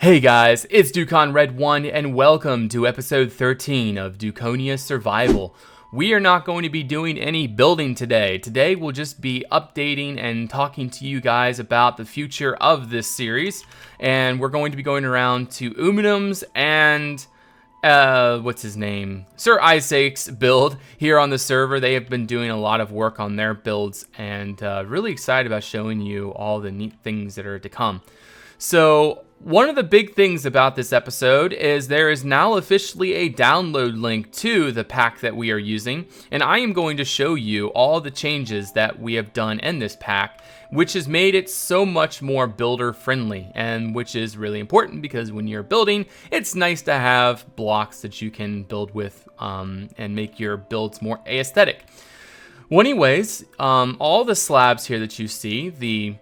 Hey guys, it's Ducon Red 1 and welcome to episode 13 of Dukonia Survival. We are not going to be doing any building today. Today we'll just be updating and talking to you guys about the future of this series. And we're going to be going around to Uminm's and what's his name? Sir Isaac's build here on the server. They have been doing a lot of work on their builds and really excited about showing you all the neat things that are to come. So one of the big things about this episode is there is now officially a download link to the pack that we are using, and I am going to show you all the changes that we have done in this pack, which has made it so much more builder friendly, and which is really important because when you're building, it's nice to have blocks that you can build with and make your builds more aesthetic. Well, anyways, all the slabs here that you see, the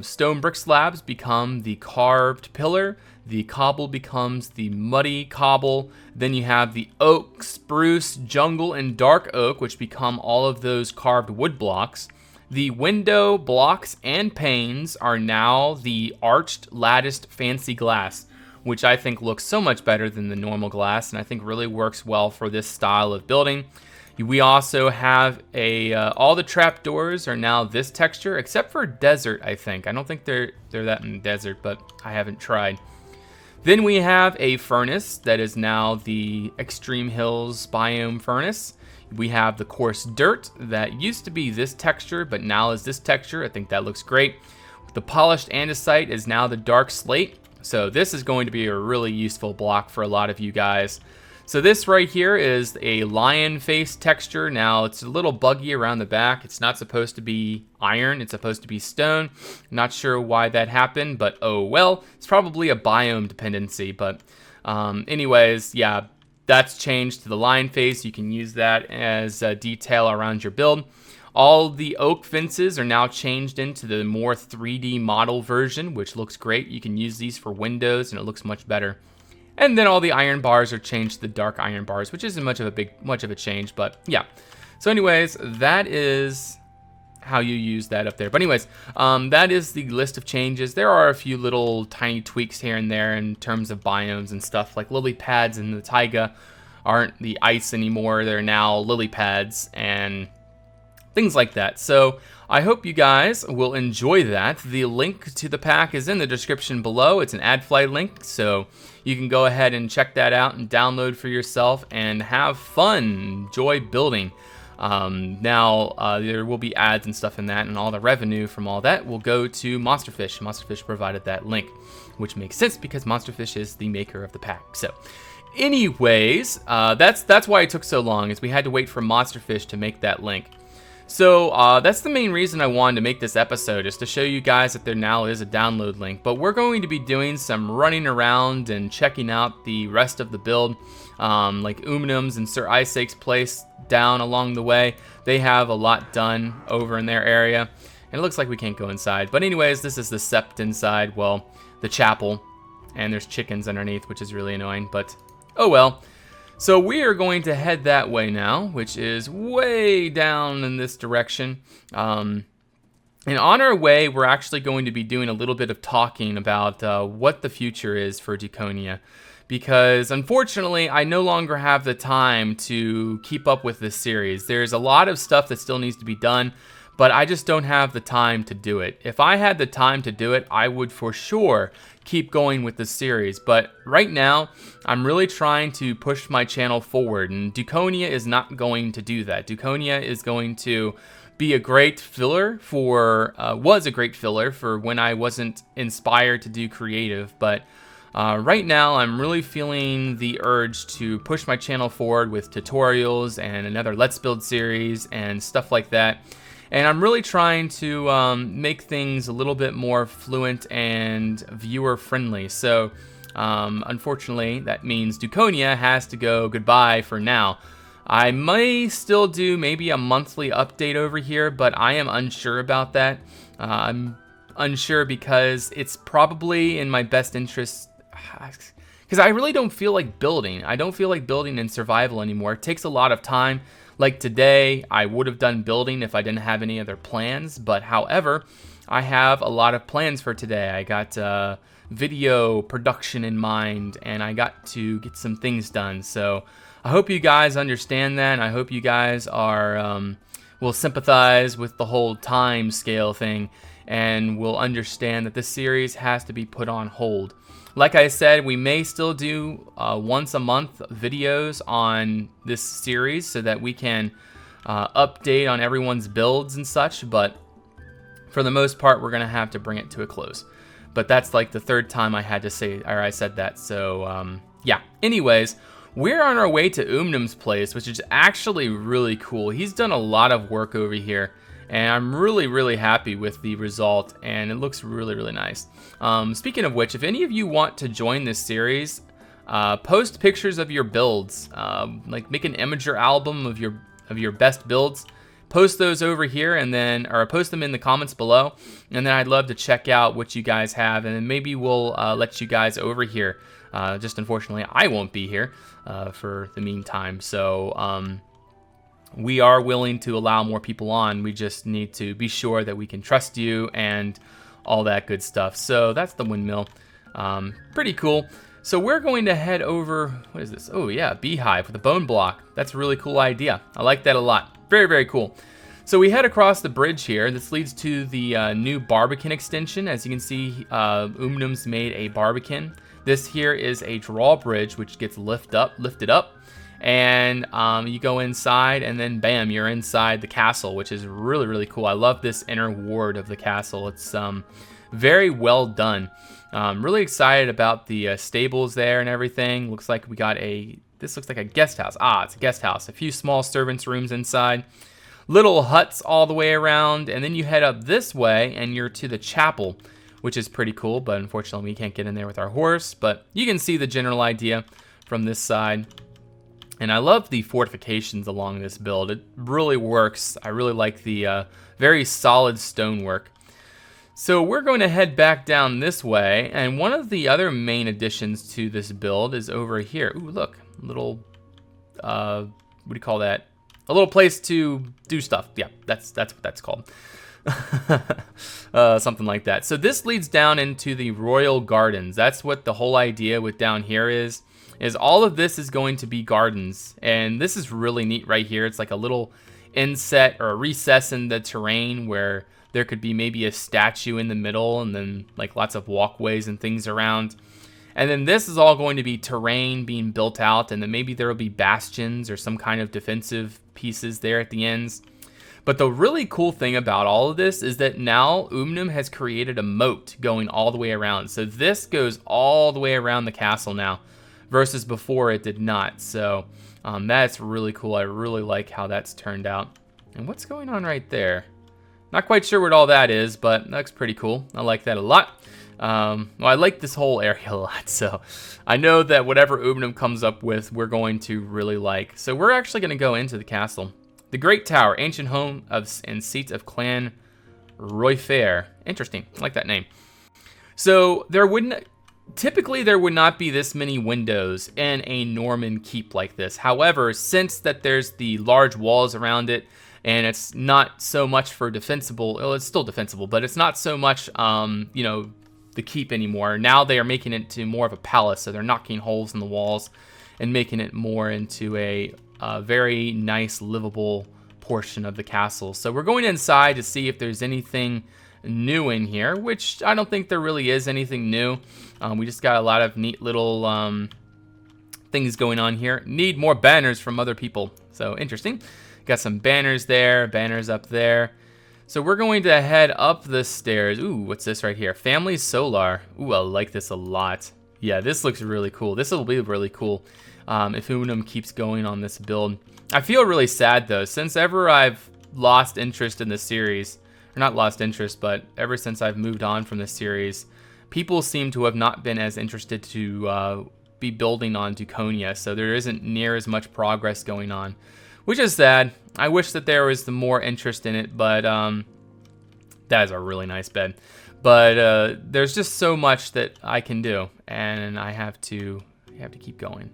stone brick slabs become the carved pillar, the cobble becomes the muddy cobble, then you have the oak, spruce, jungle, and dark oak, which become all of those carved wood blocks. The window blocks and panes are now the arched, latticed, fancy glass, which I think looks so much better than the normal glass, and I think really works well for this style of building. We also have all the trapdoors are now this texture, except for desert, I think. I don't think they're that in desert, but I haven't tried. Then we have a furnace that is now the Extreme Hills biome furnace. We have the coarse dirt that used to be this texture, but now is this texture. I think that looks great. The polished andesite is now the dark slate. So this is going to be a really useful block for a lot of you guys. So this right here is a lion face texture. Now it's a little buggy around the back. It's not supposed to be iron, it's supposed to be stone. Not sure why that happened, but oh well. It's probably a biome dependency, but anyways, yeah, that's changed to the lion face. You can use that as a detail around your build. All the oak fences are now changed into the more 3D model version, which looks great. You can use these for windows and it looks much better. And then all the iron bars are changed to the dark iron bars, which isn't much of a change, but yeah. So anyways, that is how you use that up there. But anyways, that is the list of changes. There are a few little tiny tweaks here and there in terms of biomes and stuff, like lily pads in the taiga aren't the ice anymore. They're now lily pads and things like that. So I hope you guys will enjoy that. The link to the pack is in the description below. It's an AdFly link, so you can go ahead and check that out and download for yourself and have fun. Enjoy building. Now, there will be ads and stuff in that, and all the revenue from all that will go to Monsterfish. Monsterfish provided that link, which makes sense because Monsterfish is the maker of the pack. So anyways, that's why it took so long, is we had to wait for Monsterfish to make that link. So that's the main reason I wanted to make this episode, is to show you guys that there now is a download link. But we're going to be doing some running around and checking out the rest of the build, like Uminm's and Sir Isaac's place down along the way. They have a lot done over in their area, and it looks like we can't go inside. But anyways, this is the sept inside, well, the chapel, and there's chickens underneath, which is really annoying, but oh well. So we are going to head that way now, which is way down in this direction. And on our way, we're actually going to be doing a little bit of talking about what the future is for Dukonia. Because unfortunately, I no longer have the time to keep up with this series. There's a lot of stuff that still needs to be done, but I just don't have the time to do it. If I had the time to do it, I would for sure keep going with this series. But right now, I'm really trying to push my channel forward, and Dukonia is not going to do that. Dukonia is going to be a great filler for, was a great filler for when I wasn't inspired to do creative, but right now I'm really feeling the urge to push my channel forward with tutorials and another Let's Build series and stuff like that. And I'm really trying to make things a little bit more fluent and viewer friendly. So unfortunately, that means Dukonia has to go goodbye for now. I may still do maybe a monthly update over here, but I am unsure about that. I'm unsure because it's probably in my best interest, because I really don't feel like building. I don't feel like building in survival anymore. It takes a lot of time. Like today, I would have done building if I didn't have any other plans, but however, I have a lot of plans for today. I got video production in mind, and I got to get some things done. So I hope you guys understand that. I hope you guys are will sympathize with the whole time scale thing, and will understand that this series has to be put on hold. Like I said, we may still do once a month videos on this series so that we can update on everyone's builds and such, but for the most part, we're gonna have to bring it to a close. But that's like the third time I had to say, or I said that. So yeah. Anyways, we're on our way to Uminm's place, which is actually really cool. He's done a lot of work over here, and I'm really happy with the result, and it looks really nice. Speaking of which, if any of you want to join this series, post pictures of your builds, like make an imager album of your best builds. Post those over here, and then, or post them in the comments below, and then I'd love to check out what you guys have, and then maybe we'll let you guys over here. Just unfortunately, I won't be here for the meantime, so we are willing to allow more people on. We just need to be sure that we can trust you and all that good stuff. So that's the windmill. Pretty cool. So we're going to head over, what is this? Oh yeah, beehive with a bone block. That's a really cool idea. I like that a lot. Very cool. So we head across the bridge here. This leads to the new Barbican extension. As you can see, Uminm's made a Barbican. This here is a drawbridge which gets lifted up, and you go inside, and then bam, you're inside the castle, which is really cool. I love this inner ward of the castle. It's very well done. Really excited about the stables there and everything. Looks like we got this looks like a guest house. It's a guest house. A few small servants' rooms inside. Little huts all the way around. And then you head up this way and you're to the chapel, which is pretty cool. But unfortunately, we can't get in there with our horse. But you can see the general idea from this side. And I love the fortifications along this build. It really works. I really like the very solid stonework. So we're going to head back down this way, and one of the other main additions to this build is over here. Ooh, look, little, what do you call that? A little place to do stuff. Yeah, that's what that's called. Something like that. So this leads down into the royal gardens. That's what the whole idea with down here is all of this is going to be gardens, and this is really neat right here. It's like a little inset or a recess in the terrain where there could be maybe a statue in the middle, and then like lots of walkways and things around. And then this is all going to be terrain being built out, and then maybe there will be bastions or some kind of defensive pieces there at the ends. But the really cool thing about all of this is that now Uminm has created a moat going all the way around. So this goes all the way around the castle now, versus before it did not. So that's really cool. I really like how that's turned out. And what's going on right there? Not quite sure what all that is, but that looks pretty cool. I like that a lot. Well, I like this whole area a lot, so I know that whatever Uminm comes up with, we're going to really like. So we're actually going to go into the castle. The Great Tower, ancient home and seat of Clan Royfair. Interesting. I like that name. So typically there would not be this many windows in a Norman keep like this. However, since that there's the large walls around it, and it's not so much for defensible, well, it's still defensible, but it's not so much, you know, the keep anymore. Now they are making it to more of a palace, so they're knocking holes in the walls and making it more into a very nice, livable portion of the castle. So we're going inside to see if there's anything new in here, which I don't think there really is anything new. We just got a lot of neat little things going on here. Need more banners from other people, so interesting. Got some banners there, banners up there. So we're going to head up the stairs. Ooh, what's this right here? Family Solar. Ooh, I like this a lot. Yeah, this looks really cool. This will be really cool if Uminm keeps going on this build. I feel really sad though, since ever I've lost interest in the series, or not lost interest, but ever since I've moved on from the series, people seem to have not been as interested to be building on Dukonia, so there isn't near as much progress going on, which is sad. I wish that there was more interest in it, but that is a really nice bed. But there's just so much that I can do, and I have to keep going.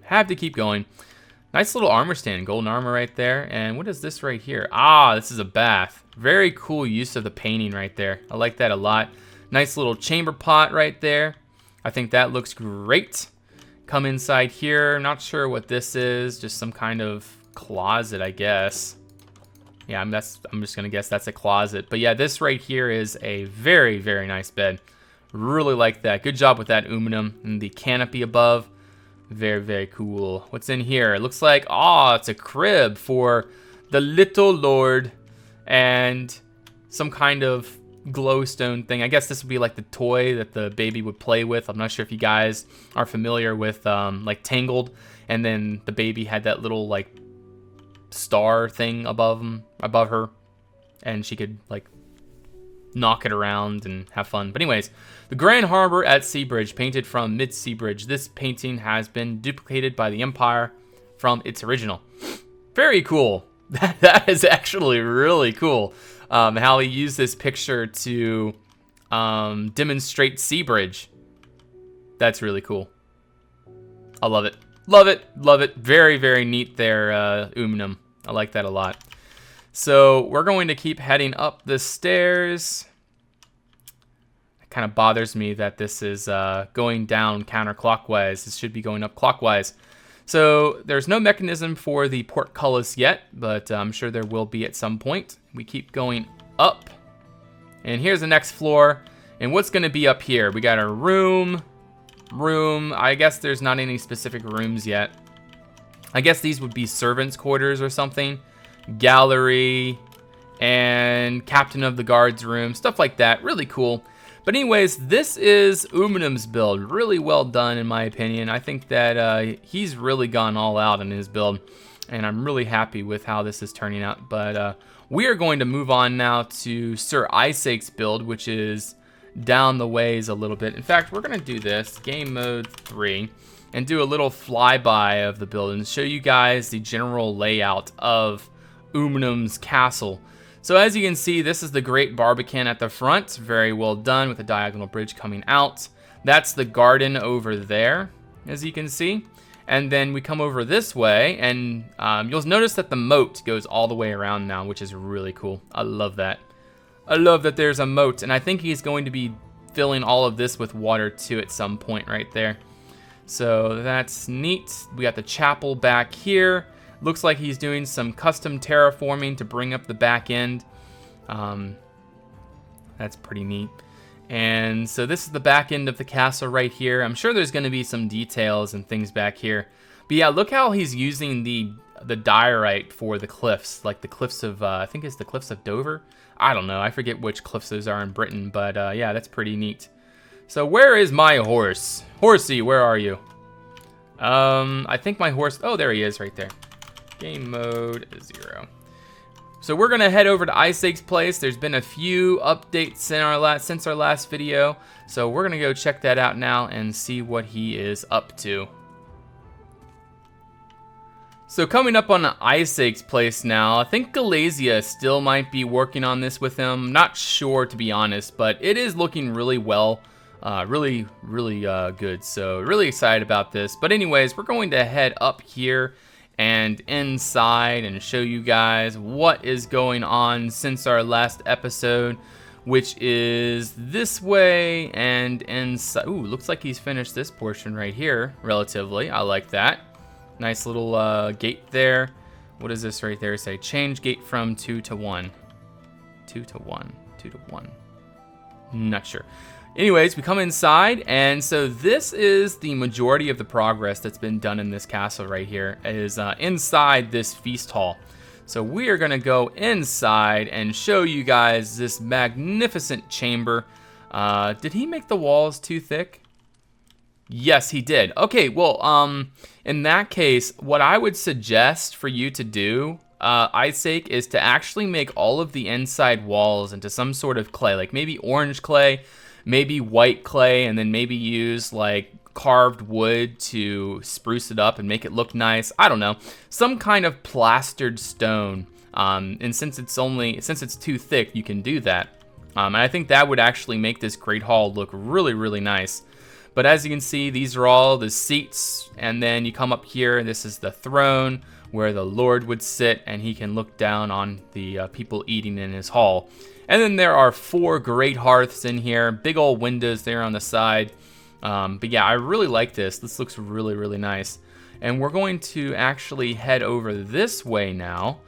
Nice little armor stand, golden armor right there. And what is this right here? Ah, this is a bath. Very cool use of the painting right there. I like that a lot. Nice little chamber pot right there. I think that looks great. Come inside here. Not sure what this is. Just some kind of closet, I guess. Yeah, I'm just gonna guess that's a closet. But yeah, this right here is a very, very nice bed. Really like that. Good job with that Uminm and the canopy above. Very, very cool. What's in here? It looks like, it's a crib for the little lord and some kind of glowstone thing. I guess this would be like the toy that the baby would play with. I'm not sure if you guys are familiar with like Tangled, and then the baby had that little like star thing above her, and she could like knock it around and have fun. But anyways, the Grand Harbor at Seabridge, painted from Mid Seabridge. This painting has been duplicated by the Empire from its original. Very cool. That is actually really cool. How he used this picture to demonstrate Seabridge. That's really cool. I love it. Love it. Love it. Very, very neat there, Uminm. I like that a lot. So we're going to keep heading up the stairs. It kind of bothers me that this is going down counterclockwise. This should be going up clockwise. So there's no mechanism for the portcullis yet, but I'm sure there will be at some point. We keep going up. And here's the next floor. And what's going to be up here? We got a room. I guess there's not any specific rooms yet. I guess these would be servants' quarters or something. Gallery and captain of the guards room, stuff like that. Really cool. But anyways, this is Uminm's build. Really well done, in my opinion. I think that he's really gone all out in his build, and I'm really happy with how this is turning out. But we are going to move on now to Sir Isaac's build, which is down the ways a little bit. In fact, we're going to do this, game mode 3, and do a little flyby of the build and show you guys the general layout of Uminm's castle. So as you can see, this is the Great Barbican at the front. Very well done with a diagonal bridge coming out. That's the garden over there, as you can see. And then we come over this way, and you'll notice that the moat goes all the way around now, which is really cool. I love that. I love that there's a moat, and I think he's going to be filling all of this with water too at some point right there. So that's neat. We got the chapel back here. Looks like he's doing some custom terraforming to bring up the back end. That's pretty neat. And so this is the back end of the castle right here. I'm sure there's going to be some details and things back here. But yeah, look how he's using the diorite for the cliffs, like the cliffs of, I think it's the cliffs of Dover. I don't know. I forget which cliffs those are in Britain, but yeah, that's pretty neat. So where is my horse? Horsey, where are you? I think my horse, oh, there he is right there. Game mode 0. So we're gonna head over to Isaac's place. There's been a few updates in since our last video, so we're gonna go check that out now and see what he is up to. So coming up on Isaac's place now, I think Gallazia still might be working on this with him. Not sure, to be honest, but it is looking really well. Really good. So really excited about this. But anyways, we're going to head up here and inside and show you guys what is going on since our last episode, which is this way and inside. Ooh, looks like he's finished this portion right here relatively. I like that. Nice little gate there. What does this right there say? Change gate from 2 to 1. 2 to 1. 2 to 1. Not sure. Anyways, we come inside, and so this is the majority of the progress that's been done in this castle right here, is inside this feast hall. So we are gonna go inside and show you guys this magnificent chamber. Did he make the walls too thick? Yes, he did. Okay, well, in that case, what I would suggest for you to do, Isaac, is to actually make all of the inside walls into some sort of clay, like maybe orange clay, maybe white clay, and then maybe use like carved wood to spruce it up and make it look nice. I don't know, some kind of plastered stone. And since it's too thick, you can do that. And I think that would actually make this great hall look really, really nice. But as you can see, these are all the seats, and then you come up here, and this is the throne where the Lord would sit, and he can look down on the people eating in his hall. And then there are 4 great hearths in here, big old windows there on the side. But yeah, I really like this. This looks really, really nice. And we're going to actually head over this way now,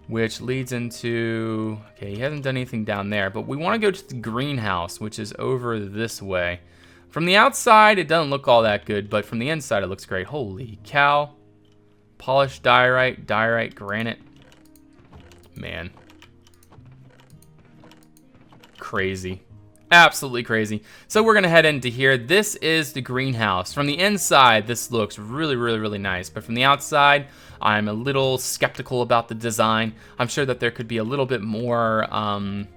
which leads into, okay, he hasn't done anything down there, but we want to go to the greenhouse, which is over this way. From the outside, it doesn't look all that good, but from the inside, it looks great. Holy cow. Polished diorite, granite. Man. Crazy. Absolutely crazy. So we're gonna head into here. This is the greenhouse. From the inside, this looks really, really, really nice. But from the outside, I'm a little skeptical about the design. I'm sure that there could be a little bit more done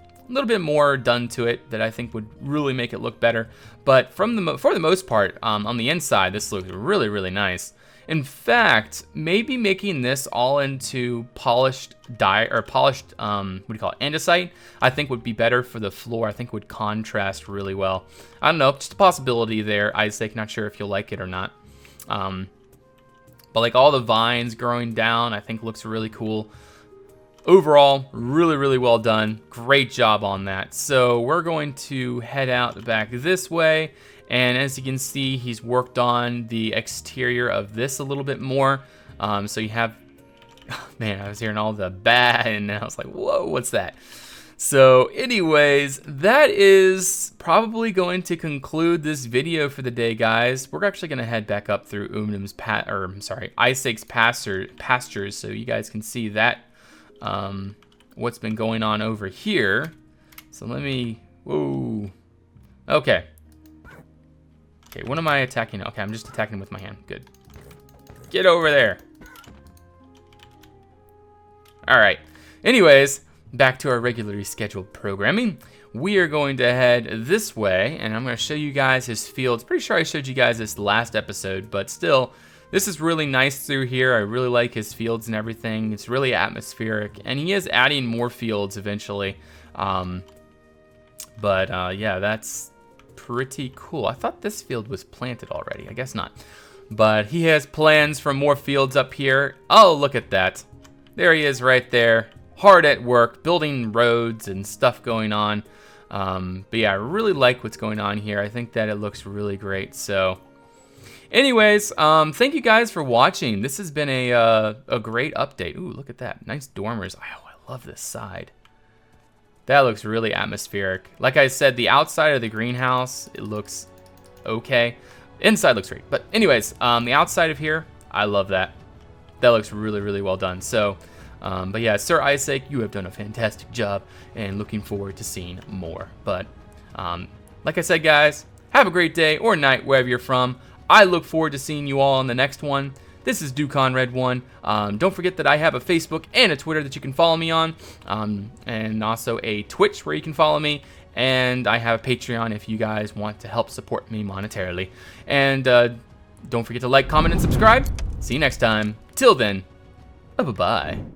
to it that I think would really make it look better. But for the most part, on the inside, this looks really, really nice. In fact, maybe making this all into polished andesite, I think would be better for the floor. I think would contrast really well. I don't know, just a possibility there, Isaac. Not sure if you'll like it or not. But like all the vines growing down, I think looks really cool. Overall, really, really well done. Great job on that. So we're going to head out back this way. And as you can see, he's worked on the exterior of this a little bit more. So you have, man, I was hearing all the bat and I was like, whoa, what's that? So anyways, that is probably going to conclude this video for the day, guys. We're actually going to head back up through Uminm's Isaac's pastures, so you guys can see that, what's been going on over here. So let me, whoa, okay. Okay, what am I attacking? Okay, I'm just attacking with my hand. Good. Get over there. All right. Anyways, back to our regularly scheduled programming. We are going to head this way, and I'm going to show you guys his fields. Pretty sure I showed you guys this last episode, but still, this is really nice through here. I really like his fields and everything. It's really atmospheric, and he is adding more fields eventually. Yeah, that's pretty cool. I thought this field was planted already. I guess not. But he has plans for more fields up here. Oh, look at that. There he is right there. Hard at work, building roads and stuff going on. But yeah, I really like what's going on here. I think that it looks really great. So anyways, thank you guys for watching. This has been a great update. Ooh, look at that. Nice dormers. Oh, I love this side. That looks really atmospheric. Like I said, the outside of the greenhouse, it looks okay. Inside looks great. But anyways, the outside of here, I love that. That looks really, really well done. So, but yeah, Sir Isaac, you have done a fantastic job and looking forward to seeing more. But like I said, guys, have a great day or night wherever you're from. I look forward to seeing you all on the next one. This is DukonRed1. Don't forget that I have a Facebook and a Twitter that you can follow me on, and also a Twitch where you can follow me, and I have a Patreon if you guys want to help support me monetarily. And don't forget to like, comment, and subscribe. See you next time. Till then, bye-bye.